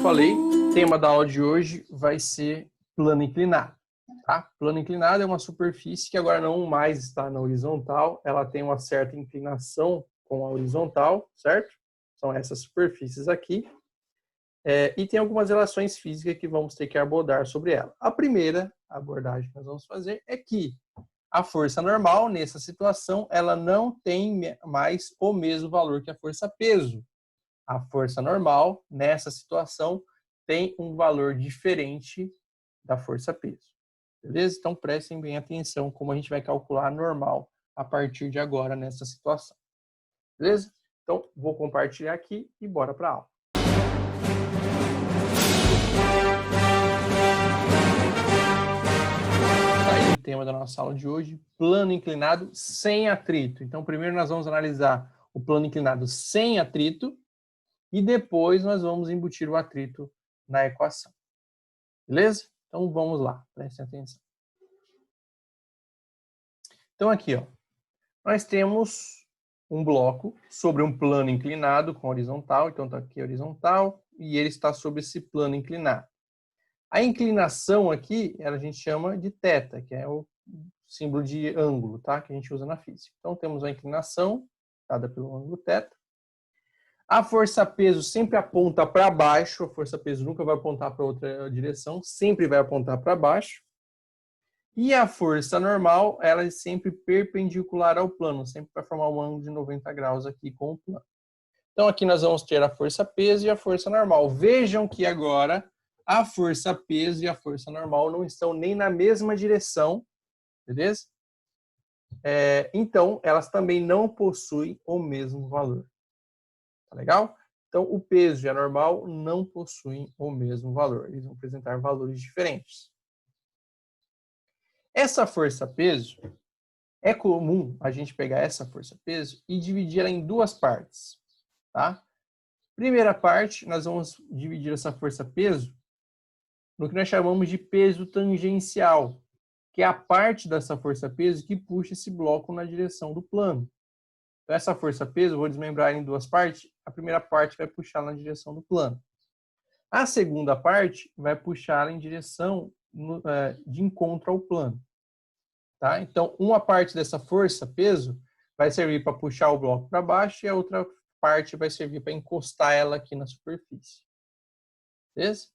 falei, o tema da aula de hoje vai ser plano inclinado. Tá? Plano inclinado é uma superfície que agora não mais está na horizontal, ela tem uma certa inclinação com a horizontal, certo? São essas superfícies aqui. E tem algumas relações físicas que vamos ter que abordar sobre ela. A primeira abordagem que nós vamos fazer é que a força normal, nessa situação, ela não tem mais o mesmo valor que a força peso. A força normal, nessa situação, tem um valor diferente da força peso. Beleza? Então, prestem bem atenção como a gente vai calcular a normal a partir de agora nessa situação. Beleza? Então, vou compartilhar aqui e bora para a aula. Aí o tema da nossa aula de hoje, plano inclinado sem atrito. Então, primeiro nós vamos analisar o plano inclinado sem atrito e depois nós vamos embutir o atrito na equação. Beleza? Então, vamos lá. Prestem atenção. Então, aqui, ó, nós temos um bloco sobre um plano inclinado com horizontal. Então, está aqui horizontal e ele está sobre esse plano inclinado. A inclinação aqui, a gente chama de θ, que é o símbolo de ângulo, tá? Que a gente usa na física. Então, temos a inclinação, dada pelo ângulo θ. A força-peso sempre aponta para baixo, a força-peso nunca vai apontar para outra direção, sempre vai apontar para baixo. E a força normal, ela é sempre perpendicular ao plano, sempre vai formar um ângulo de 90 graus aqui com o plano. Então, aqui nós vamos ter a força-peso e a força normal. Vejam que agora a força-peso e a força normal não estão nem na mesma direção, beleza? Então, elas também não possuem o mesmo valor. Tá legal? Então, o peso e a normal não possuem o mesmo valor. Eles vão apresentar valores diferentes. Essa força-peso, é comum a gente pegar essa força-peso e dividir ela em duas partes. Tá? Primeira parte, nós vamos dividir essa força-peso no que nós chamamos de peso tangencial, que é a parte dessa força-peso que puxa esse bloco na direção do plano. Então, essa força-peso, vou desmembrar em duas partes. A primeira parte vai puxar na direção do plano. A segunda parte vai puxar em direção de encontro ao plano. Tá? Então, uma parte dessa força-peso vai servir para puxar o bloco para baixo e a outra parte vai servir para encostar ela aqui na superfície. Beleza?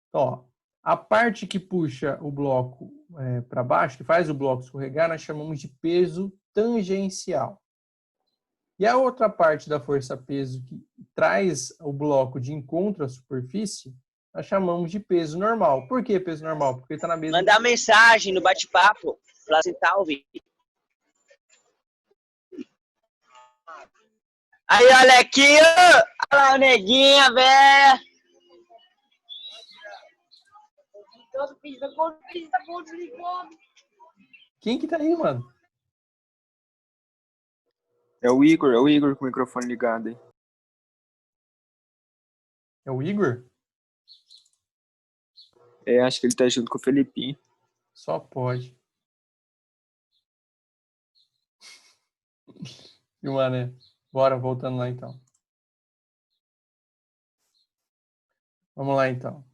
Então, ó, a parte que puxa o bloco para baixo, que faz o bloco escorregar, nós chamamos de peso tangencial. E a outra parte da força-peso que traz o bloco de encontro à superfície, nós chamamos de peso normal. Por que peso normal? Porque ele está na mesma... Mandar mensagem no bate-papo para sentar o vídeo. Aí, olha aqui, olha lá o neguinha, velho. Quem que tá aí, mano? É o Igor com o microfone ligado aí. É o Igor? Acho que ele tá junto com o Felipinho. Só pode. E, mano, bora, voltando lá então. Vamos lá então.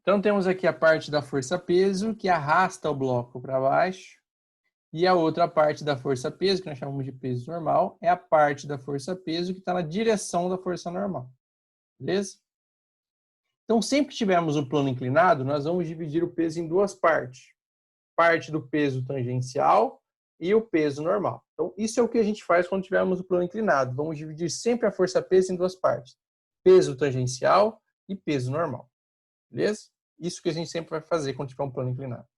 Então temos aqui a parte da força-peso que arrasta o bloco para baixo. E a outra parte da força-peso, que nós chamamos de peso normal, é a parte da força-peso que está na direção da força normal. Beleza? Então, sempre que tivermos um plano inclinado, nós vamos dividir o peso em duas partes. Parte do peso tangencial e o peso normal. Então, isso é o que a gente faz quando tivermos o plano inclinado. Vamos dividir sempre a força-peso em duas partes. Peso tangencial e peso normal. Beleza? Isso que a gente sempre vai fazer quando tiver um plano inclinado.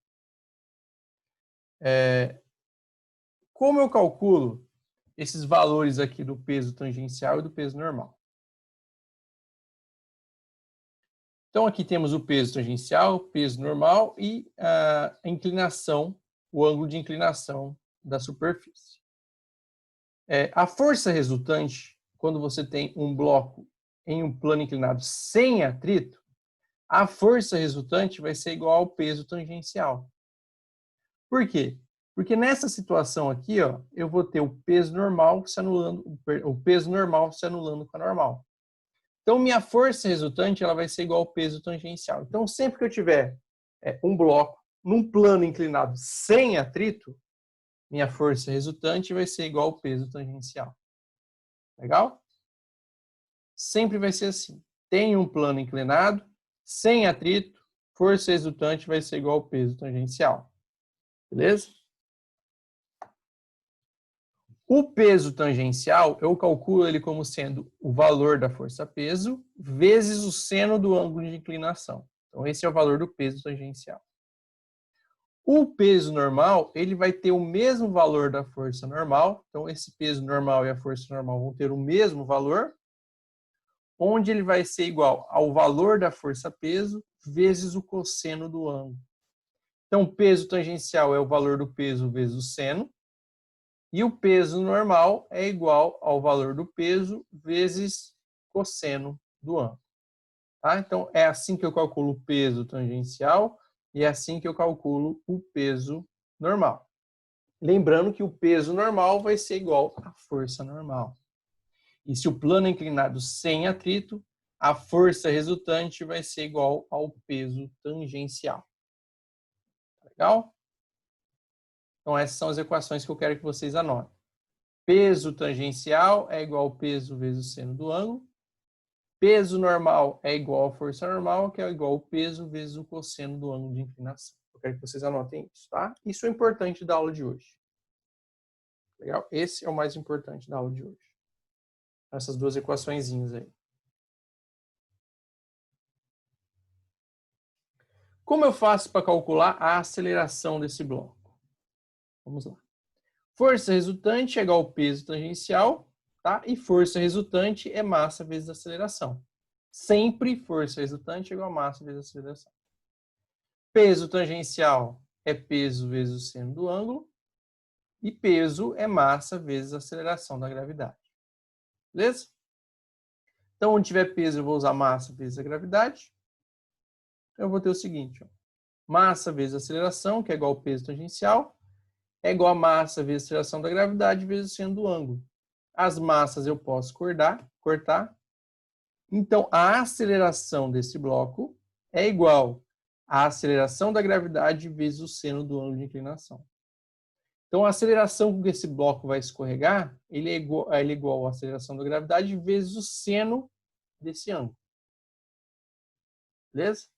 Como eu calculo esses valores aqui do peso tangencial e do peso normal? Então, aqui temos o peso tangencial, o peso normal e a inclinação, o ângulo de inclinação da superfície. A força resultante, quando você tem um bloco em um plano inclinado sem atrito, a força resultante vai ser igual ao peso tangencial. Por quê? Porque nessa situação aqui, ó, eu vou ter o peso normal se anulando, o peso normal se anulando com a normal. Então, minha força resultante ela vai ser igual ao peso tangencial. Então, sempre que eu tiver um bloco num plano inclinado sem atrito, minha força resultante vai ser igual ao peso tangencial. Legal? Sempre vai ser assim. Tem um plano inclinado, sem atrito, força resultante vai ser igual ao peso tangencial. Beleza? O peso tangencial, eu calculo ele como sendo o valor da força-peso vezes o seno do ângulo de inclinação. Então, esse é o valor do peso tangencial. O peso normal, ele vai ter o mesmo valor da força normal. Então, esse peso normal e a força normal vão ter o mesmo valor, onde ele vai ser igual ao valor da força-peso vezes o cosseno do ângulo. Então, o peso tangencial é o valor do peso vezes o seno, e o peso normal é igual ao valor do peso vezes cosseno do ângulo. Tá? Então, é assim que eu calculo o peso tangencial e é assim que eu calculo o peso normal. Lembrando que o peso normal vai ser igual à força normal. E se o plano é inclinado sem atrito, a força resultante vai ser igual ao peso tangencial. Legal? Então, essas são as equações que eu quero que vocês anotem. Peso tangencial é igual ao peso vezes o seno do ângulo. Peso normal é igual à força normal, que é igual ao peso vezes o cosseno do ângulo de inclinação. Eu quero que vocês anotem isso, tá? Isso é importante da aula de hoje. Legal? Esse é o mais importante da aula de hoje. Essas duas equaçõezinhas aí. Como eu faço para calcular a aceleração desse bloco? Vamos lá. Força resultante é igual ao peso tangencial, tá? E força resultante é massa vezes aceleração. Sempre força resultante é igual a massa vezes aceleração. Peso tangencial é peso vezes o seno do ângulo. E peso é massa vezes a aceleração da gravidade. Beleza? Então, onde tiver peso, eu vou usar massa vezes a gravidade. Eu vou ter o seguinte, ó. Massa vezes aceleração, que é igual ao peso tangencial, é igual a massa vezes a aceleração da gravidade vezes o seno do ângulo. As massas eu posso cortar. Então, a aceleração desse bloco é igual à aceleração da gravidade vezes o seno do ângulo de inclinação. Então, a aceleração com que esse bloco vai escorregar, ele é igual à aceleração da gravidade vezes o seno desse ângulo. Beleza?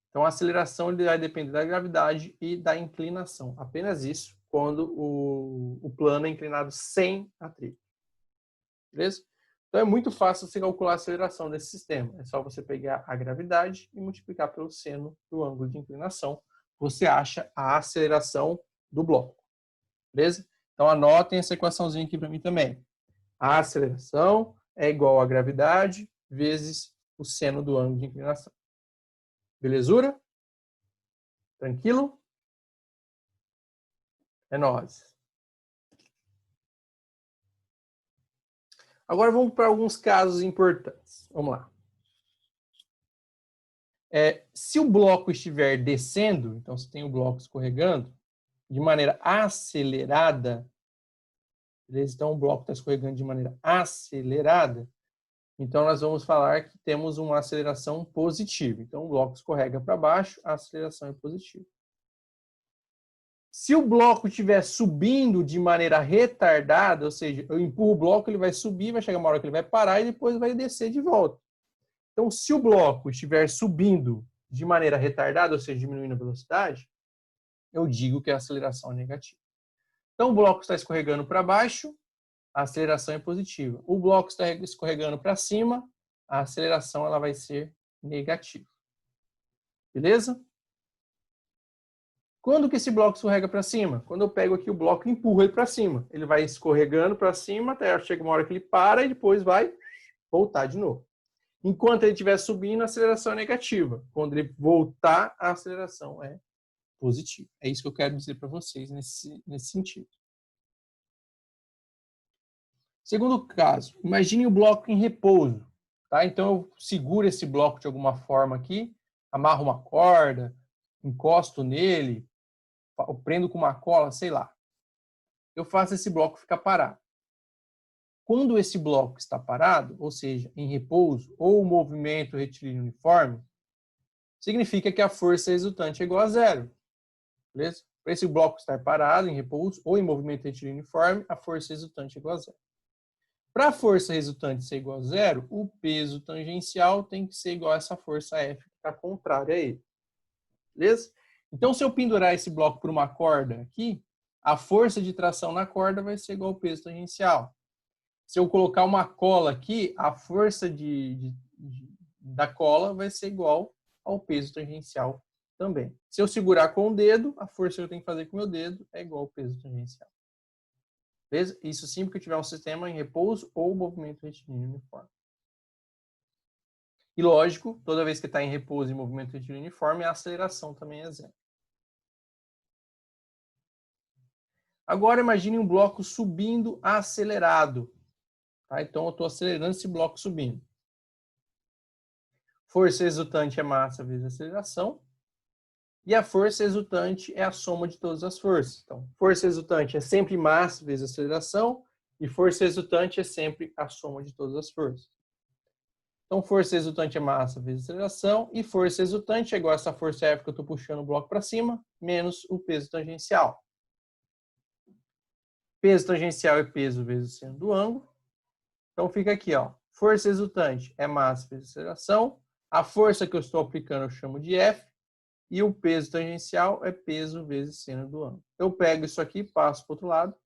Então, a aceleração ele vai depender da gravidade e da inclinação. Apenas isso, quando o plano é inclinado sem atrito. Beleza? Então, é muito fácil você calcular a aceleração desse sistema. É só você pegar a gravidade e multiplicar pelo seno do ângulo de inclinação. Você acha a aceleração do bloco. Beleza? Então, anotem essa equaçãozinha aqui para mim também. A aceleração é igual à gravidade vezes o seno do ângulo de inclinação. Belezura? Tranquilo? É nóis. Agora vamos para alguns casos importantes. Vamos lá. Se o bloco estiver descendo, então se tem o bloco escorregando, de maneira acelerada, beleza? Então o bloco está escorregando de maneira acelerada, então nós vamos falar que temos uma aceleração positiva. Então o bloco escorrega para baixo, a aceleração é positiva. Se o bloco estiver subindo de maneira retardada, ou seja, eu empurro o bloco, ele vai subir, vai chegar uma hora que ele vai parar e depois vai descer de volta. Então, se o bloco estiver subindo de maneira retardada, ou seja, diminuindo a velocidade, eu digo que a aceleração é negativa. Então, o bloco está escorregando para baixo, a aceleração é positiva. O bloco está escorregando para cima, a aceleração ela vai ser negativa. Beleza? Quando que esse bloco escorrega para cima? Quando eu pego aqui o bloco e empurro ele para cima. Ele vai escorregando para cima até chega uma hora que ele para e depois vai voltar de novo. Enquanto ele estiver subindo, a aceleração é negativa. Quando ele voltar, a aceleração é positiva. É isso que eu quero dizer para vocês nesse sentido. Segundo caso, imagine o bloco em repouso. Tá? Então, eu seguro esse bloco de alguma forma aqui, amarro uma corda, encosto nele, eu prendo com uma cola, sei lá. Eu faço esse bloco ficar parado. quando esse bloco está parado, ou seja, em repouso ou movimento retilíneo uniforme, significa que a força resultante é igual a zero. Beleza? Para esse bloco estar parado, em repouso ou em movimento retilíneo uniforme, a força resultante é igual a zero. Para a força resultante ser igual a zero, o peso tangencial tem que ser igual a essa força F que está contrária a ele. Beleza? Então, se eu pendurar esse bloco por uma corda aqui, a força de tração na corda vai ser igual ao peso tangencial. Se eu colocar uma cola aqui, a força da cola vai ser igual ao peso tangencial também. Se eu segurar com o dedo, a força que eu tenho que fazer com o meu dedo é igual ao peso tangencial. Beleza? Isso sempre que eu tiver um sistema em repouso ou movimento retilíneo uniforme. E lógico, toda vez que está em repouso e movimento retilíneo uniforme, a aceleração também é zero. Agora imagine um bloco subindo acelerado. Tá? Então eu estou acelerando esse bloco subindo. Força resultante é massa vezes aceleração. E a força resultante é a soma de todas as forças. Então, força resultante é sempre massa vezes aceleração. E força resultante é sempre a soma de todas as forças. Então, força resultante é massa vezes aceleração. E força resultante é igual a essa força F que eu estou puxando o bloco para cima, menos o peso tangencial. Peso tangencial é peso vezes o seno do ângulo. Então, fica aqui, ó. Força resultante é massa vezes aceleração. A força que eu estou aplicando eu chamo de F. E o peso tangencial é peso vezes seno do ângulo. Eu pego isso aqui, passo para o outro lado.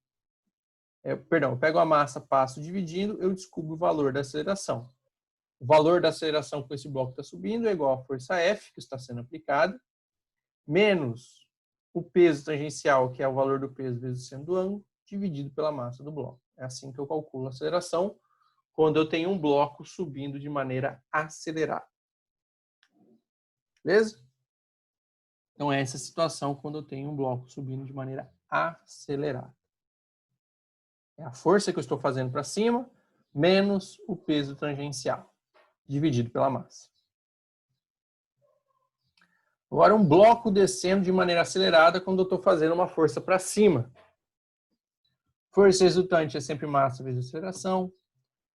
Eu pego a massa, passo dividindo, eu descubro o valor da aceleração. O valor da aceleração com esse bloco está subindo é igual à força F, que está sendo aplicada, menos o peso tangencial, que é o valor do peso vezes o seno do ângulo, dividido pela massa do bloco. É assim que eu calculo a aceleração quando eu tenho um bloco subindo de maneira acelerada. Beleza? Então, é essa situação quando eu tenho um bloco subindo de maneira acelerada. É a força que eu estou fazendo para cima, menos o peso tangencial, dividido pela massa. Agora, um bloco descendo de maneira acelerada quando eu estou fazendo uma força para cima. Força resultante é sempre massa vezes aceleração.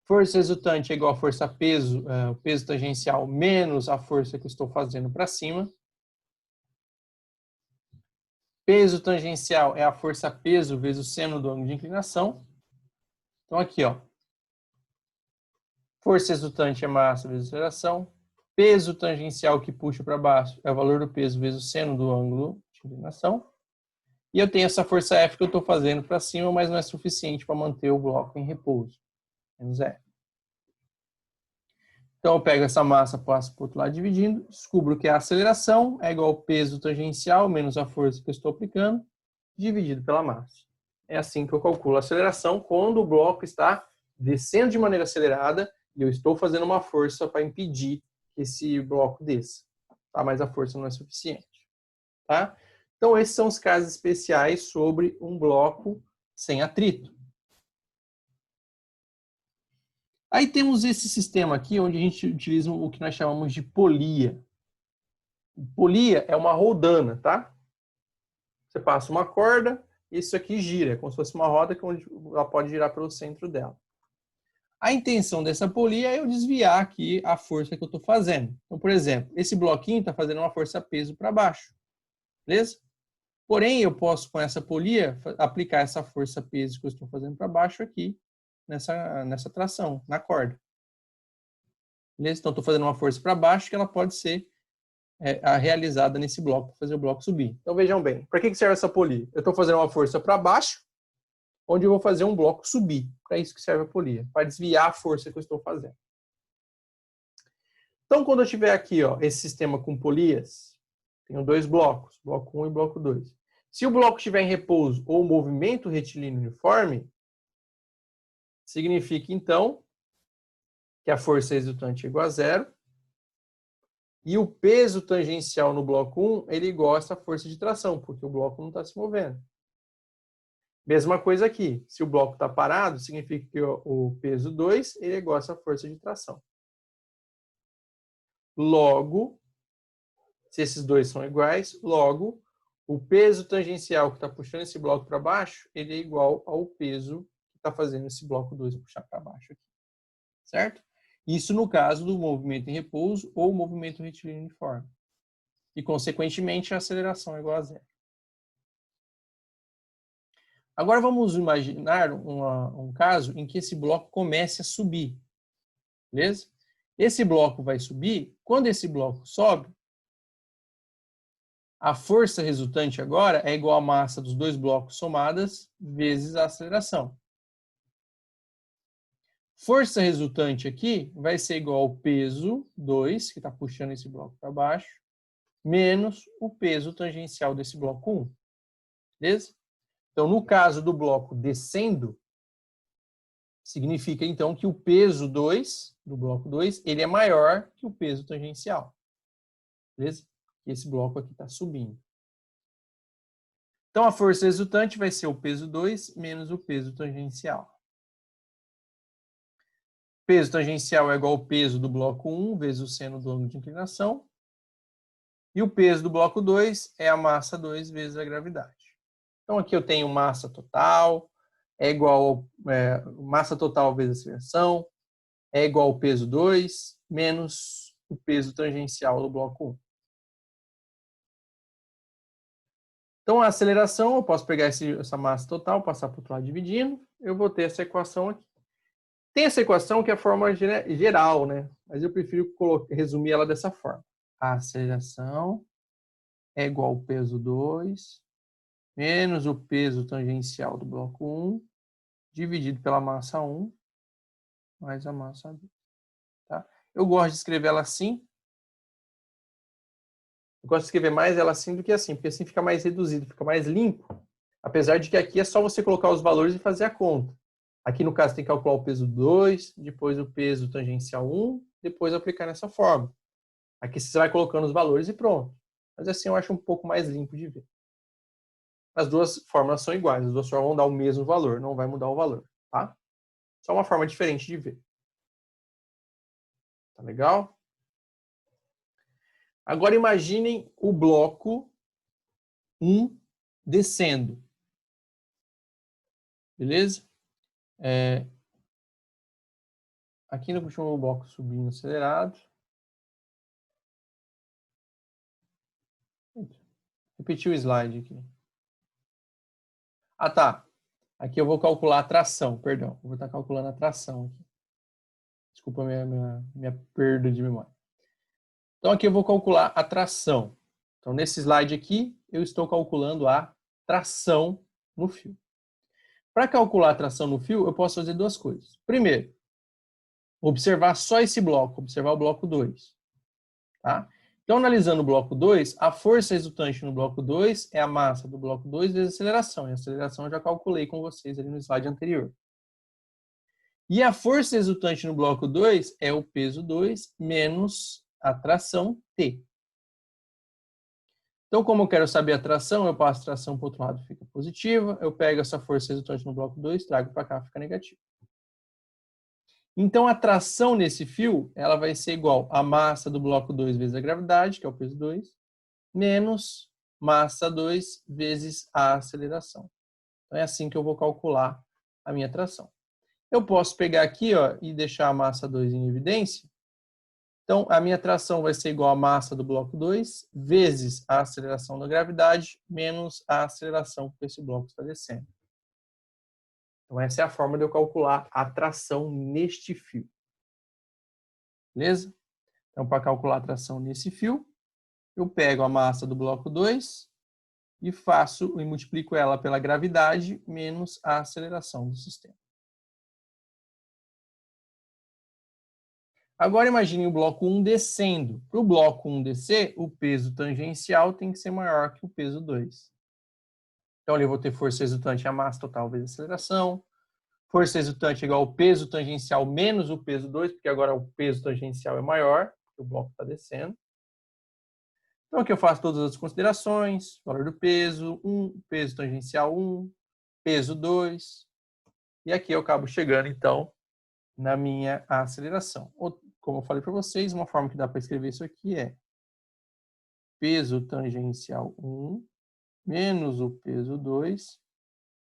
Força resultante é igual a força-peso, o peso tangencial menos a força que eu estou fazendo para cima. Peso tangencial é a força-peso vezes o seno do ângulo de inclinação. Então, aqui, ó. Força resultante é massa vezes aceleração. Peso tangencial que puxa para baixo é o valor do peso vezes o seno do ângulo de inclinação. E eu tenho essa força F que eu estou fazendo para cima, mas não é suficiente para manter o bloco em repouso. Menos F. Então, eu pego essa massa, passo para o outro lado dividindo, descubro que a aceleração é igual ao peso tangencial menos a força que eu estou aplicando, dividido pela massa. É assim que eu calculo a aceleração quando o bloco está descendo de maneira acelerada e eu estou fazendo uma força para impedir que esse bloco desça. Tá? Mas a força não é suficiente. Tá? Então, esses são os casos especiais sobre um bloco sem atrito. Aí temos esse sistema aqui, onde a gente utiliza o que nós chamamos de polia. Polia é uma roldana, tá? Você passa uma corda, e isso aqui gira, é como se fosse uma roda que ela pode girar pelo centro dela. A intenção dessa polia é eu desviar aqui a força que eu estou fazendo. Então, por exemplo, esse bloquinho está fazendo uma força-peso para baixo. Beleza? Porém, eu posso, com essa polia, aplicar essa força-peso que eu estou fazendo para baixo aqui, nessa tração, na corda. Beleza? Então, estou fazendo uma força para baixo que ela pode ser realizada nesse bloco, para fazer o bloco subir. Então, vejam bem, para que serve essa polia? Eu estou fazendo uma força para baixo, onde eu vou fazer um bloco subir. Para isso que serve a polia, para desviar a força que eu estou fazendo. Então, quando eu tiver aqui, ó, esse sistema com polias, tenho dois blocos, bloco 1 e bloco 2. Se o bloco estiver em repouso ou movimento retilíneo uniforme, significa, então, que a força resultante é igual a zero. E o peso tangencial no bloco 1, ele é igual a essa força de tração, porque o bloco não está se movendo. Mesma coisa aqui. Se o bloco está parado, significa que o peso 2 ele é igual a essa força de tração. Logo, se esses dois são iguais, logo, o peso tangencial que está puxando esse bloco para baixo, ele é igual ao peso que está fazendo esse bloco 2 puxar para baixo aqui. Certo? Isso no caso do movimento em repouso ou movimento retilíneo uniforme. E, consequentemente, a aceleração é igual a zero. Agora vamos imaginar um caso em que esse bloco comece a subir. Beleza? Esse bloco vai subir. Quando esse bloco sobe, a força resultante agora é igual à massa dos dois blocos somadas vezes a aceleração. Força resultante aqui vai ser igual ao peso 2, que está puxando esse bloco para baixo, menos o peso tangencial desse bloco 1. Beleza? Então, no caso do bloco descendo, significa então que o peso 2, do bloco 2, ele é maior que o peso tangencial. Beleza? E esse bloco aqui está subindo. Então, a força resultante vai ser o peso 2 menos o peso tangencial. Peso tangencial é igual ao peso do bloco 1 vezes o seno do ângulo de inclinação. E o peso do bloco 2 é a massa 2 vezes a gravidade. Então, aqui eu tenho massa total, é igual massa total vezes aceleração, é igual ao peso 2 menos o peso tangencial do bloco 1. Então, a aceleração, eu posso pegar essa massa total, passar para o outro lado dividindo, eu vou ter essa equação aqui. Tem essa equação que é a forma geral, né? Mas eu prefiro resumir ela dessa forma. A aceleração é igual ao peso 2 menos o peso tangencial do bloco 1 dividido pela massa 1 mais a massa 2. Tá? Eu gosto de escrever ela assim. Eu gosto de escrever mais ela assim do que assim, porque assim fica mais reduzido, fica mais limpo. Apesar de que aqui é só você colocar os valores e fazer a conta. Aqui, no caso, tem que calcular o peso 2, depois o peso tangencial 1, depois aplicar nessa forma. Aqui você vai colocando os valores e pronto. Mas assim eu acho um pouco mais limpo de ver. As duas fórmulas são iguais, as duas formas vão dar o mesmo valor, não vai mudar o valor, tá? Só uma forma diferente de ver. Tá legal? Agora imaginem o bloco 1 descendo. Beleza? Aqui no último bloco subindo acelerado. Repetir o slide aqui. Ah, tá. Aqui eu vou calcular a tração, perdão. Eu vou estar calculando a tração aqui. Desculpa a minha perda de memória. Então, aqui eu vou calcular a tração. Então, nesse slide aqui, eu estou calculando a tração no fio. Para calcular a tração no fio, eu posso fazer duas coisas. Primeiro, observar só esse bloco, observar o bloco 2. Tá? Então, analisando o bloco 2, a força resultante no bloco 2 é a massa do bloco 2 vezes a aceleração. E a aceleração eu já calculei com vocês ali no slide anterior. E a força resultante no bloco 2 é o peso 2 menos a tração T. Então, como eu quero saber a tração, eu passo a tração para o outro lado, fica positiva. Eu pego essa força resultante no bloco 2, trago para cá, fica negativa. Então, a tração nesse fio, ela vai ser igual a massa do bloco 2 vezes a gravidade, que é o peso 2, menos massa 2 vezes a aceleração. Então, é assim que eu vou calcular a minha tração. Eu posso pegar aqui e deixar a massa 2 em evidência. Então, a minha tração vai ser igual a massa do bloco 2 vezes a aceleração da gravidade menos a aceleração que esse bloco está descendo. Então, essa é a forma de eu calcular a tração neste fio. Beleza? Então, para calcular a tração nesse fio, eu pego a massa do bloco 2 e multiplico ela pela gravidade menos a aceleração do sistema. Agora imagine o bloco 1 descendo. Para o bloco 1 descer, o peso tangencial tem que ser maior que o peso 2. Então, ali eu vou ter força resultante a massa total vezes a aceleração. Força resultante igual ao peso tangencial menos o peso 2, porque agora o peso tangencial é maior, porque o bloco está descendo. Então, aqui eu faço todas as considerações. Valor do peso, 1, peso tangencial 1, peso 2. E aqui eu acabo chegando, então, na minha aceleração. Como eu falei para vocês, uma forma que dá para escrever isso aqui é peso tangencial 1 menos o peso 2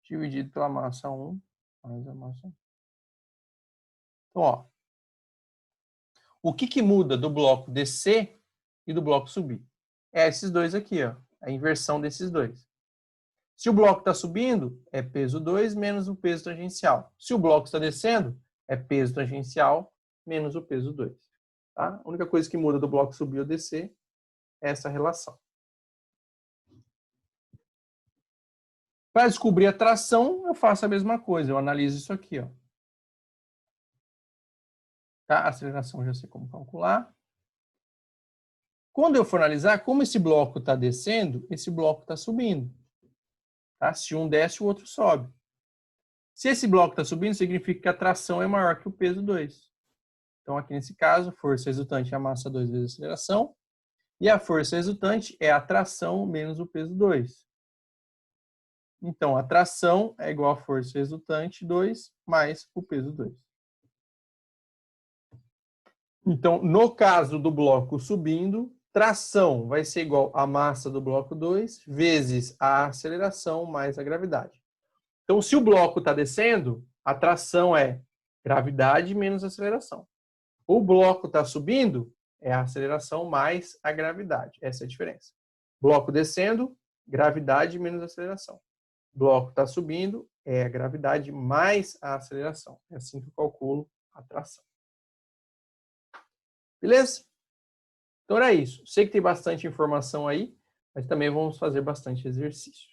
dividido pela massa 1 mais a massa. Então, ó, o que muda do bloco descer e do bloco subir? É esses dois aqui, ó, a inversão desses dois. Se o bloco está subindo, é peso 2 menos o peso tangencial. Se o bloco está descendo, é peso tangencial menos o peso 2. Tá? A única coisa que muda do bloco subir ou descer é essa relação. Para descobrir a tração, eu faço a mesma coisa. Eu analiso isso aqui, ó. Tá? A aceleração já sei como calcular. Quando eu for analisar, como esse bloco está descendo, esse bloco está subindo. Tá? Se um desce, o outro sobe. Se esse bloco está subindo, significa que a tração é maior que o peso 2. Então, aqui nesse caso, força resultante é a massa 2 vezes a aceleração. E a força resultante é a tração menos o peso 2. Então, a tração é igual a força resultante 2 mais o peso 2. Então, no caso do bloco subindo, tração vai ser igual a massa do bloco 2 vezes a aceleração mais a gravidade. Então, se o bloco está descendo, a tração é gravidade menos aceleração. O bloco está subindo, é a aceleração mais a gravidade. Essa é a diferença. Bloco descendo, gravidade menos aceleração. Bloco está subindo, é a gravidade mais a aceleração. É assim que eu calculo a tração. Beleza? Então era isso. Sei que tem bastante informação aí, mas também vamos fazer bastante exercício.